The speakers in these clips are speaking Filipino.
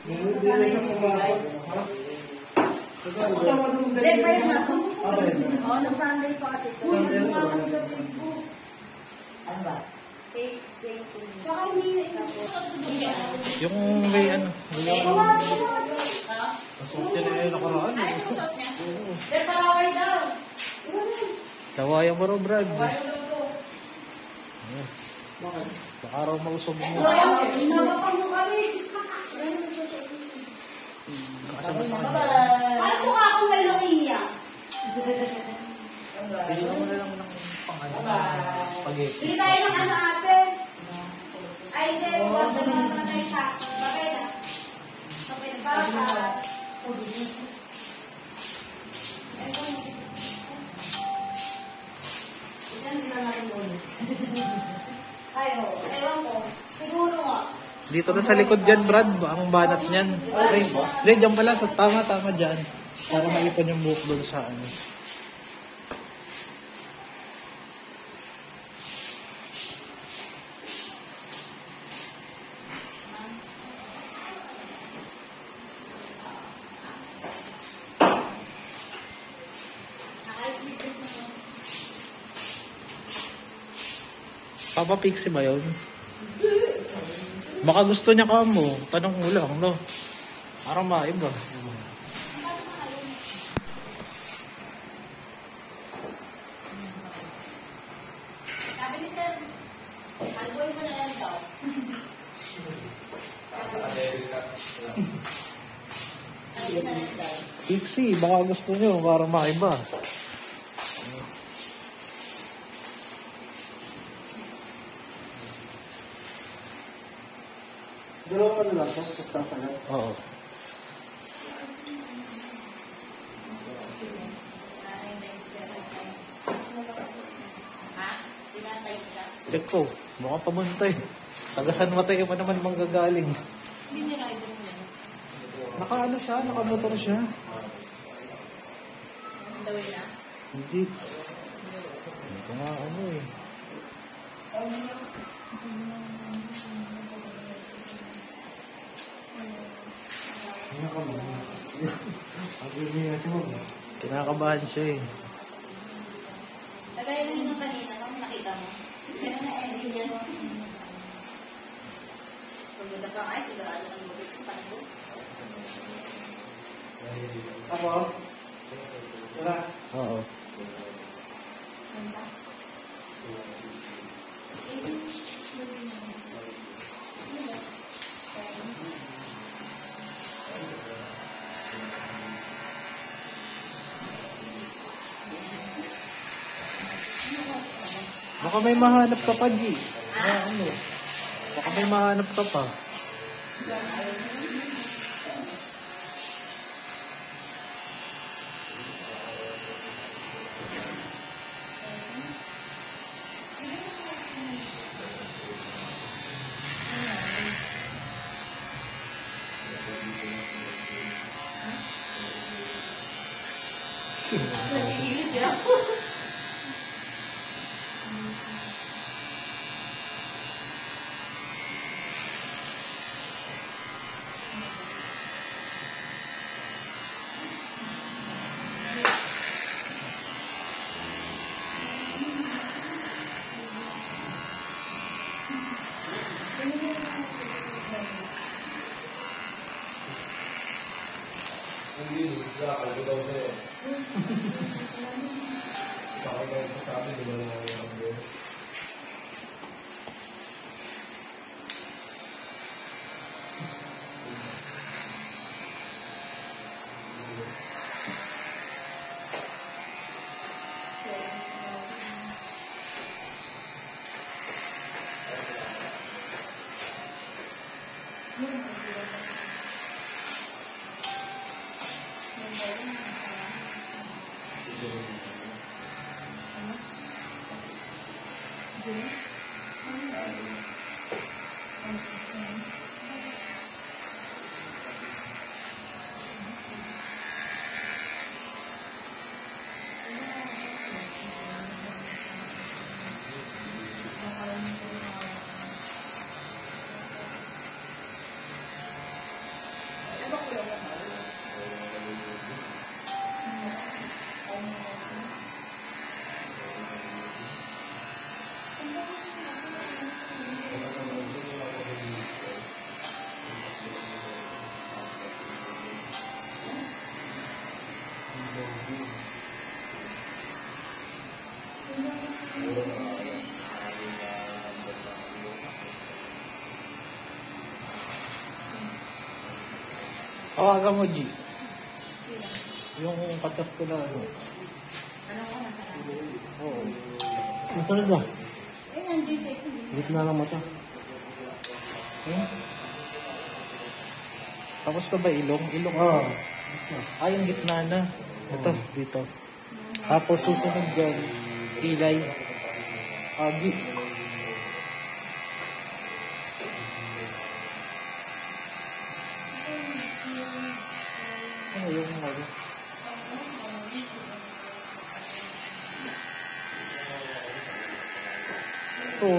Hindi na siya pumasok. Ha? Kasama naman Hindi, pa yun ako. ba yun? Oo, nung Sundays pa kasi. Sunday Yung pa. ako sa Facebook. Ano ba? Saka hindi. Yung may ano, pasok niya na yung nakaraan. Ay, susot niya. Oo. Pero palaway daw. Tawayan mo rin, Brad. Bakit? Baka raw mausog mo. Sinabapan mo kami. Paano po ka akong may leukemia? Bigyan mo na lang ng pangano. Spaghetti. Hindi tayo ng ano ate. Ay, hindi. Huwag na naman tayo siya. Bakit na? Bakit na? Para sa... Yan, hindi na natin muna. Ay, oh. Ewan ko. Siguro nga. Dito na sa likod dyan, Brad. Ang banat niyan. Ay, hindi, dyan pala. Tama dyan. Para maipon yung buhok doon sa ano. Papa Pixie ba yun? Baka gusto niya ka mo. Tanong mo lang, no? Parang maiba. Sabi ni Sir, alboy mo na lang daw. Alboy na lang daw. Pixie, baka gusto niyo. Parang maiba. Dalawa na lang. Tapos sasagat. Oo. Ha? Tinatay ka? Check ko. Baka pamuntay. Tagasan matay pa naman manggagaling. Hindi nila idol mo. Naka-ano siya? Naka-motor siya. Ang dawin na. Hindi. Hindi ko nga ano eh. Kinakabahan siya eh. Kagaya na yung kanina, kung nakita mo. Kaya na engine yan. Pagkita pa nga, sigurado ng bukit ng panahon. Tapos, wala. Oo. Baka may mahanap ka pa, G. Ano? Baka may mahanap ka pa. Kawagan mo, G. Yung katas ko na ano. Oo. Masunod na. Eh, nandiyo siya. Gitna ng mata. Hmm? Tapos na ba ilong? Ilong Oo. Ay, yung gitna na. Ito, dito. Tapos susunod dyan, kilay. Agi. Ano yung ano? Ito.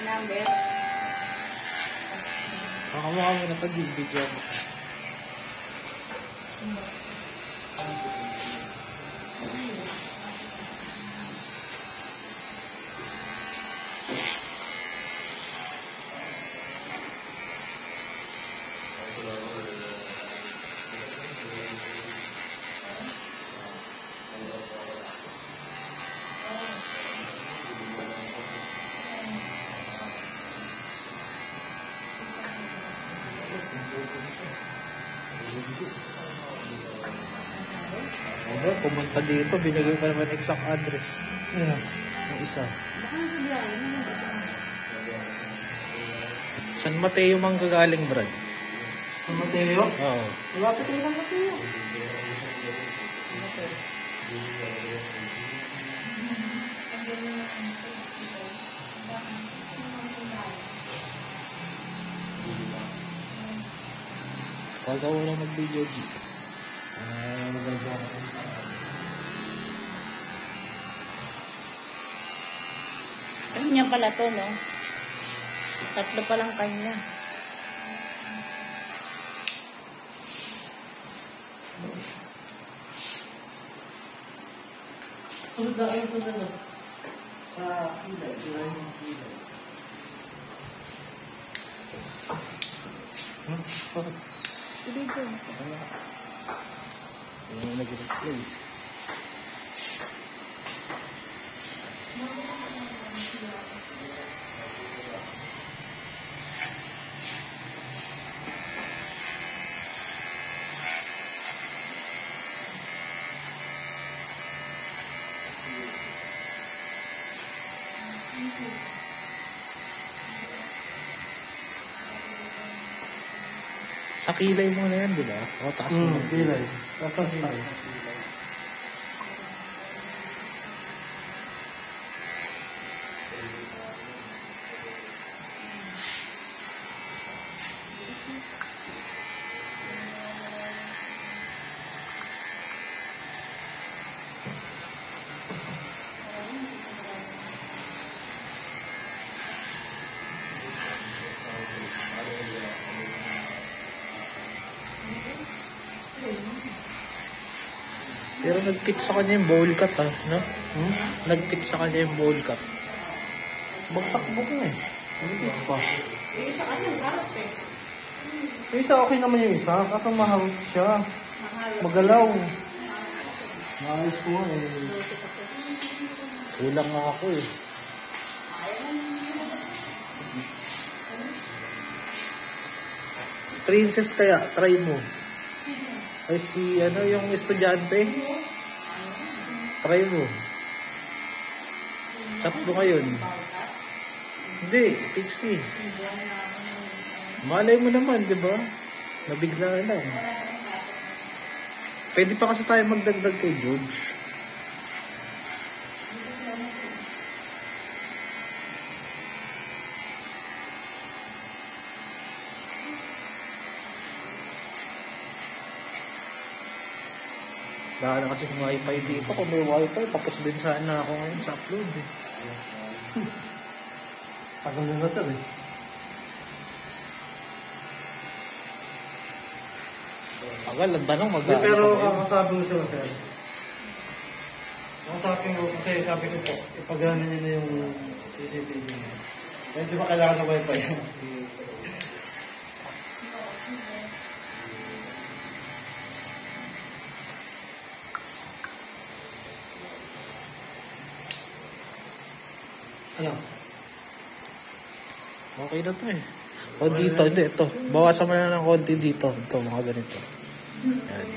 Number. Makamukha mo na pag-video mo. Ano, pumunta dito, binigay pa naman exact address. Yeah. Yung isa. San Mateo mang gagaling, Brad? Ang Mateo? Oo. Malapit tayo ng Mateo. Pag ako na mag-video, G. Maganda. Kanya pala to, no? Tatlo pa lang kanya. Sunod na kayo, sunod na. Sa kilay. Kilay sa kilay. Dito. Yung nag-replay. Sa kilay mo na yan, di ba? O, taas mo. Kilay. Tapos kilay. Pero nag-fit sa kanya yung bowl cut, ha? No? Nag-fit sa kanya yung bowl cut. Bagsak buk na eh. Manipis pa. Yung isa kasi harap eh. Yung isa okay naman yung isa. Kaso maharap siya. Magalaw. Maayos ko nga eh. Kulang nga ako eh. Princess kaya, try mo. Ay si, ano, yung estudyante. Try mo. Chat mo ngayon. Hindi, Pixie. Malay mo naman, di ba? Nabigla lang. Pwede pa kasi tayo magdagdag kay George. Dahil na kasi kung wifi dito, kung may wifi, tapos din sana ako ngayon sa upload eh. Tagal na sir eh. Tagal, ang tanong Hindi, pero kakasabi mo siya sir. Sabi ko, kasi sabi ko po, ipagana niya na yung CCTV niya. Eh, di ba kailangan na wifi yan? Ano? Okay na to eh. O dito, hindi, ito. Bawasan mo na ng konti dito. Ito, mga ganito. Yan.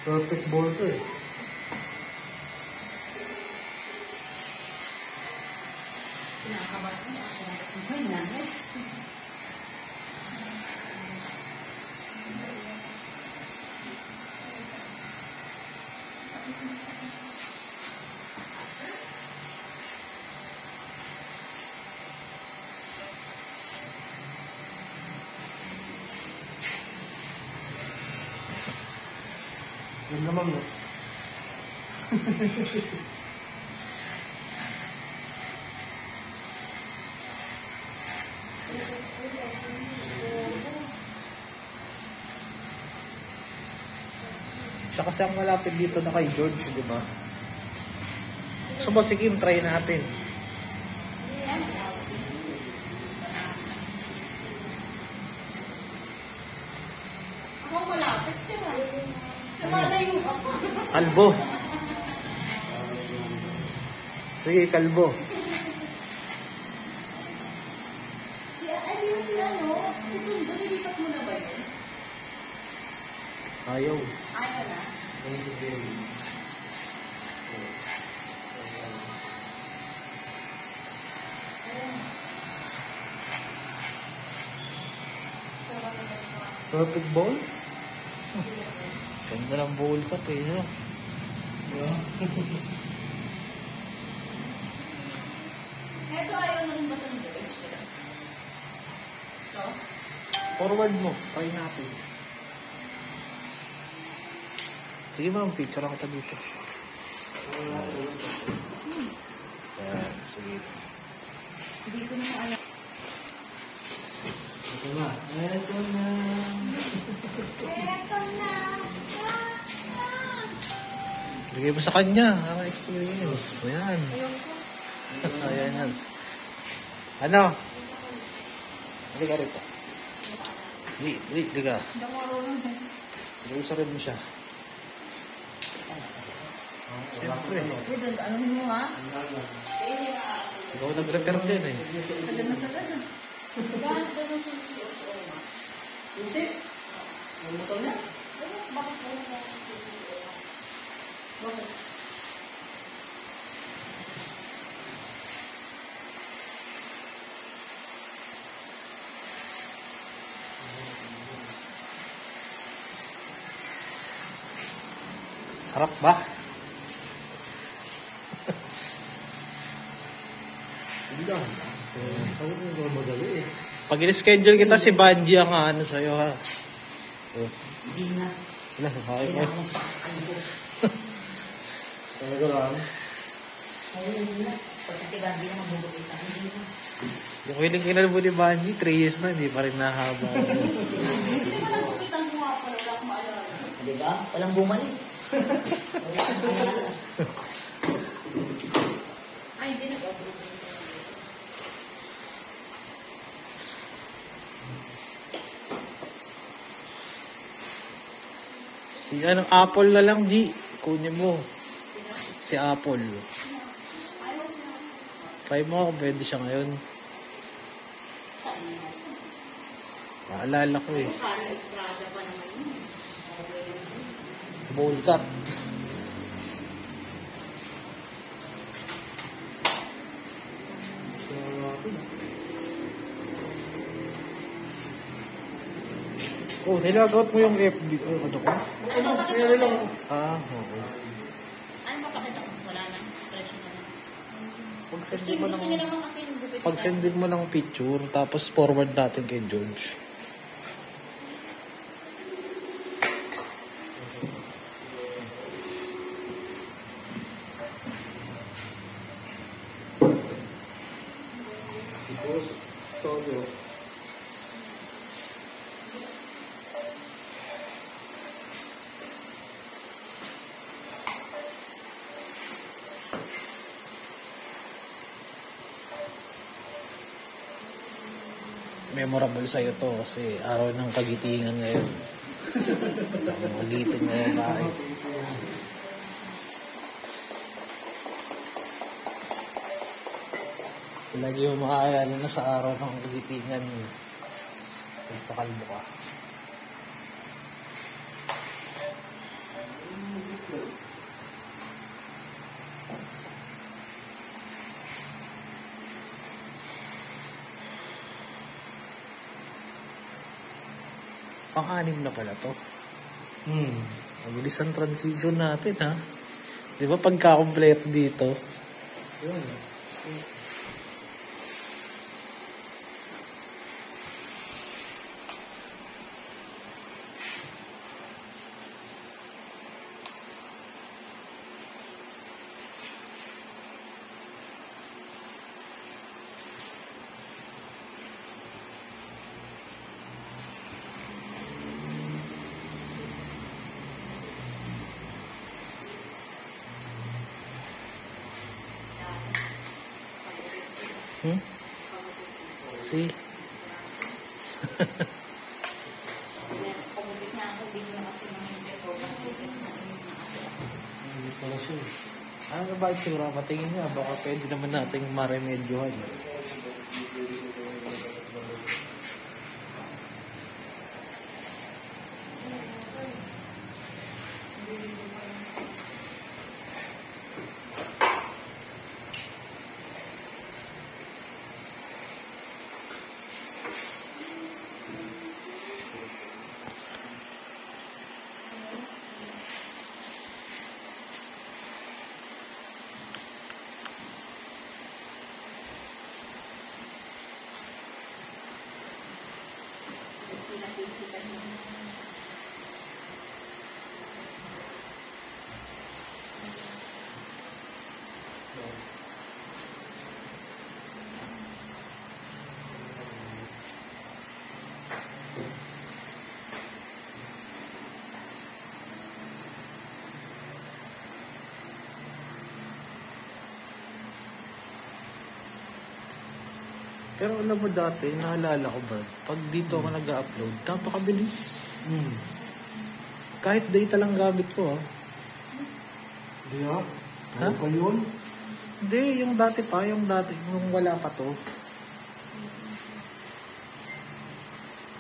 Perfect ball to eh. Yun naman no. Siya kasi ang malapit dito na kay George, di ba? So, ba, sige, try natin. Ako malapit siya. Lumalayo ako. Kalbo. Sige, kalbo. Ay, yung sila, no? Si Tundo, nilipat mo na ba yun? Ayaw. Ayaw na. Perfect ball? Ganda ng ball pa to eh. No? Ito ayaw na rin ba itong George? Ito? Forward mo. Try natin. Sige ma'am, picture ako dito. Ayan, sige. Hindi ko na alam. Ito na. Ito na. Ito na. Bigay mo sa kanya. Ang experience. Ayan. Ayan yan. Ano? Halika rito. Halika. Bigay sa rin mo siya. Siyempre. Ano mo ha? Ikaw nag-repair dyan eh. Sagad na sagad na. Sarap ba? Hindi lang. Sabi ko madali eh. Pag in-schedule kita si Banji ang ano sa'yo ha. Hindi na. Wala, okay mo. Talaga lang. Hindi na. Pag sa tiba, hindi na mabubuti sa akin. Yung huling kinalbo ni Banji, 3 years na, hindi pa rin nahaba. Hindi mo lang kumitang buha pa. Wala akong maalala. Diba? Walang bumalik. Ay, hindi na. Si Apple na lang, G. Kunin mo. Si Apple. Try mo kung pwede siya ngayon. Naalala ko eh. Bowl cut. Oh, nilagot mo yung FB. Ano ko? Meron lang. Ah, okay. Ano ba pakita ko? Wala na. Presyo na lang. Pag-sendin mo Gusto ng... nila mga kasi gupit. Pag-sendin mo ng picture, tapos forward natin kay George. Tapos, todo. Memorable sa'yo to kasi araw ng kagitingan ngayon. Sa magiting ngayon tayo. Lagi yung makakayala na sa araw ng kagitingan. Pagpakalbo ka. Pang-anim na pala to. Mabilis ang transition natin, ha? Di ba pagka-kompleto dito? Yun. See? Pagubit na ako, hindi na kasi mahintay ko. Pagubit na kasi. Hindi pala siya. Ano ba itsura? Patingin niya. Baka pwede naman nating maremedyohan. Pero alam mo dati, naalala ko ba, pag dito ako nag-upload, napakabilis. Kahit data lang gamit ko, ha? Di ha? Ha? Ano pa yun? Hindi, yung dati, yung wala pa to.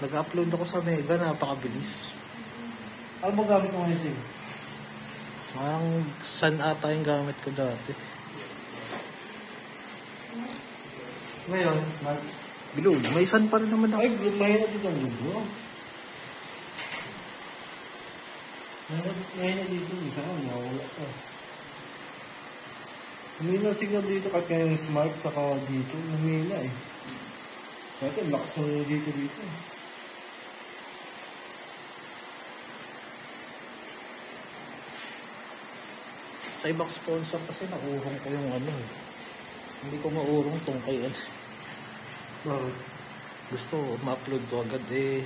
Nag-upload ako sa Mega, napakabilis. Ano ba gamit mo ngayon, Sim? Parang Sun ata yung gamit ko dati. Ngayon, smart. Bilog, may Sun pa rin naman ako. Ay, mahina dito ang libro. Mahina dito, isa ka, mawala ka. Humina signal dito kahit kaya yung smart saka dito, humina eh. Kahit ang lakas ng dito. Sa ibang sponsor kasi naurong ko yung ano eh. Hindi ko maurong tong kay S. Bakit? Gusto ma-upload ko agad eh.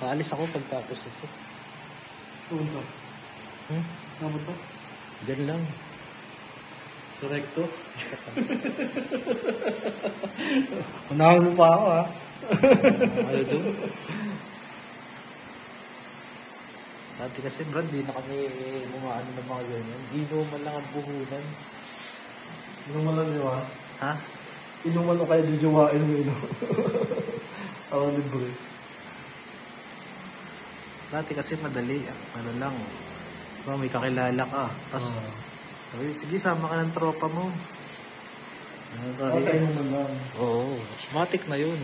Paalis ako pagtapos ito. Punta. Ano ba ito? Diyan lang. Correcto? Unahan mo pa ako ha. Ano doon? Dati kasi Brad, di na kami bumaano ng mga ganyan. Inuman lang ang buhunan. Inuman lang niyo ha? Ha? Inuman o kaya jujuwain mo ino. Ako libre. Dati kasi madali. Ano lang. So, may kakilala ka. Tapos, sabi, sige, sama ka ng tropa mo. Ako sa inuman lang. Oo, matic na yun.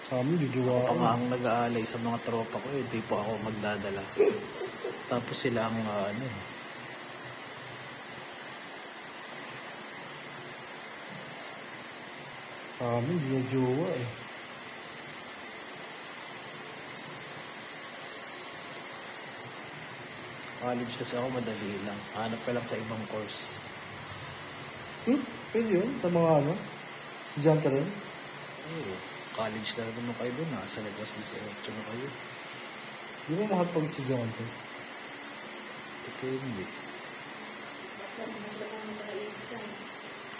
Sa amin, jujuwain. Ako nga ang nag-aalay sa mga tropa ko, hindi po ako magdadala. Tapos sila ang ano. Sa amin, jujuwa eh. College kasi ako madali lang. Hanap ka lang sa ibang course. Pwede yun. Sa mga ano? Estudyante rin. Oo. College na naman kayo doon. Nasa labas 18 na kayo. Di ba mahal pag estudyante? Depende.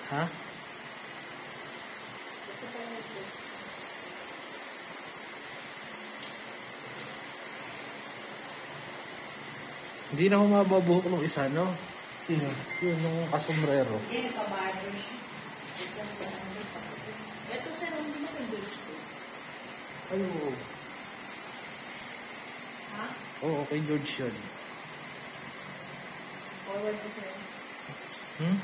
Ha? Hindi na ako mababuhok ng isa, no? Sino? Yun, yung kasombrero. Hindi, nagka-barber siya. Ito sir, hindi mo pwede. Ay, oo. Ha? Oo, kay George yun. Forward ko sir. Hmm?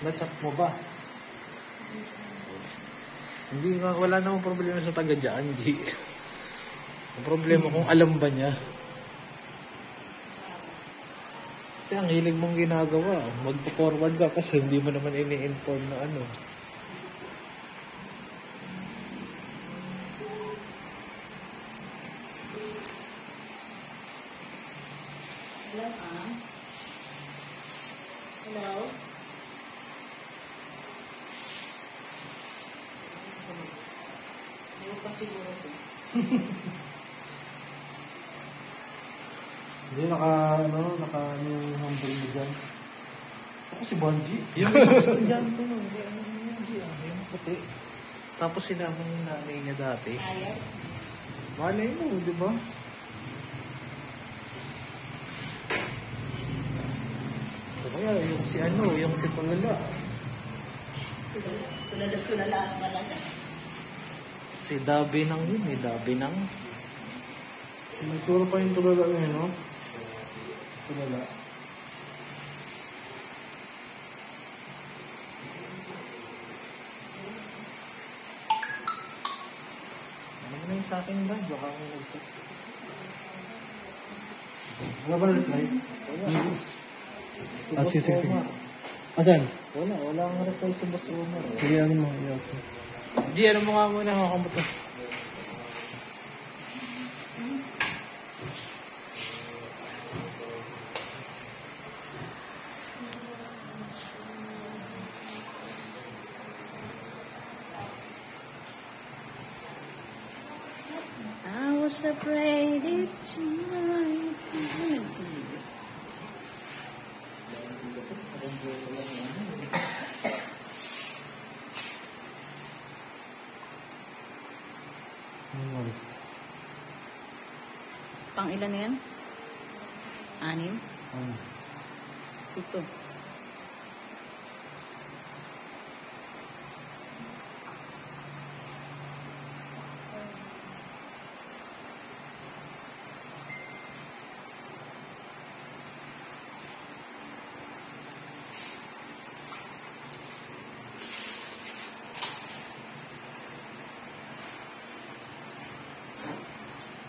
Na-chat mo ba? Hindi nga, wala namang problema sa taga dyan, hindi. Ang problema kung alam ba niya. Kasi ang hilig mong ginagawa, magpo-forward ka kasi hindi mo naman ini-inform na ano. Hello, ma'am. Hello? Hindi ko siguro ito. Hindi, naka yung handle mo dyan. Ako si Bonji. Yung isang estudyante no, hindi ano yung puti. Tapos sinama yung nanay niya dati. Ayaw? Malay mo, di ba? O kaya yung si ano, yung si Tulala. Tulala ang malaga. Si Dabinang yun eh, Dabinang. Sinagturo pa yung tulala niya, no? Tulala. Ano mo na yung sa akin ba? Baka ako nagtok. Wala ba reply? Wala. Ah, sige, sige, sige. Omar. Asan? Wala nga reply sa Boss Omar. Eh. Sige, ano mo? Okay. Di, ano mo nga muna, makamuto. I was afraid it's time. Nice. Pang ilan na yan? 6? Ah. Ito.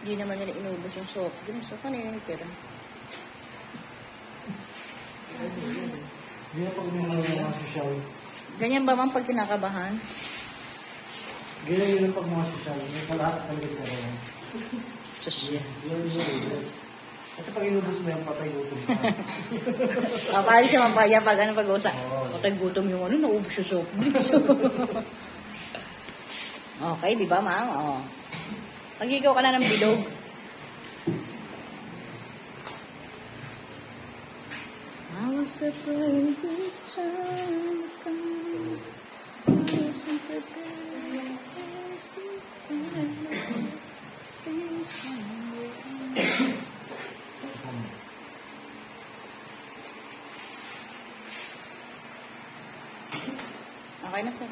Hindi naman nila inubos yung soap drinks. So, kanina yung pera. Hindi na pag mga social. Ganyan ba man pag kinakabahan? Ganyan yun pag mga social. May palahat talaga ka rin. Sus, Yes. Kasi pag inubos mo yung patay gutom ka. Kapali siya mapaya pag ano pag-usa. Patay gutom yung ano, naubos yung soap drinks. Okay, di ba ma'am? Oo. Magigaw ka na ng bilog. I was afraid this time would come. I wasn't prepared for this kind of thing. Okay na sir.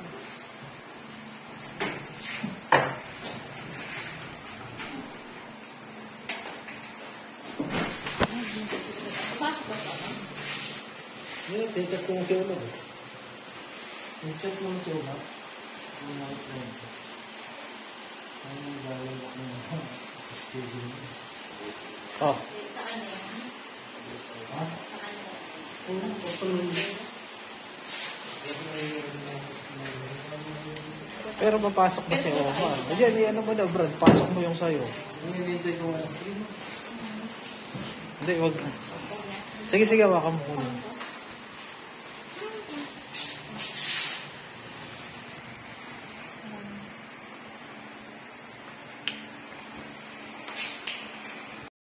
Pasok ba siya? Hindi, check ko lang si Ulo. Check mo si Ulo. Ano na ito? Ano yung gawin ko ng schedule? Oh, Sa kanya yan. Ha? Sa kanya yan. Oo, patuloy. pero papasok na si Omar. Ayan, ano mo na, Brad, pasok mo yung sayo. Hinihintay ko nga. Hindi, wag na. Sige, hawakan mo kunin.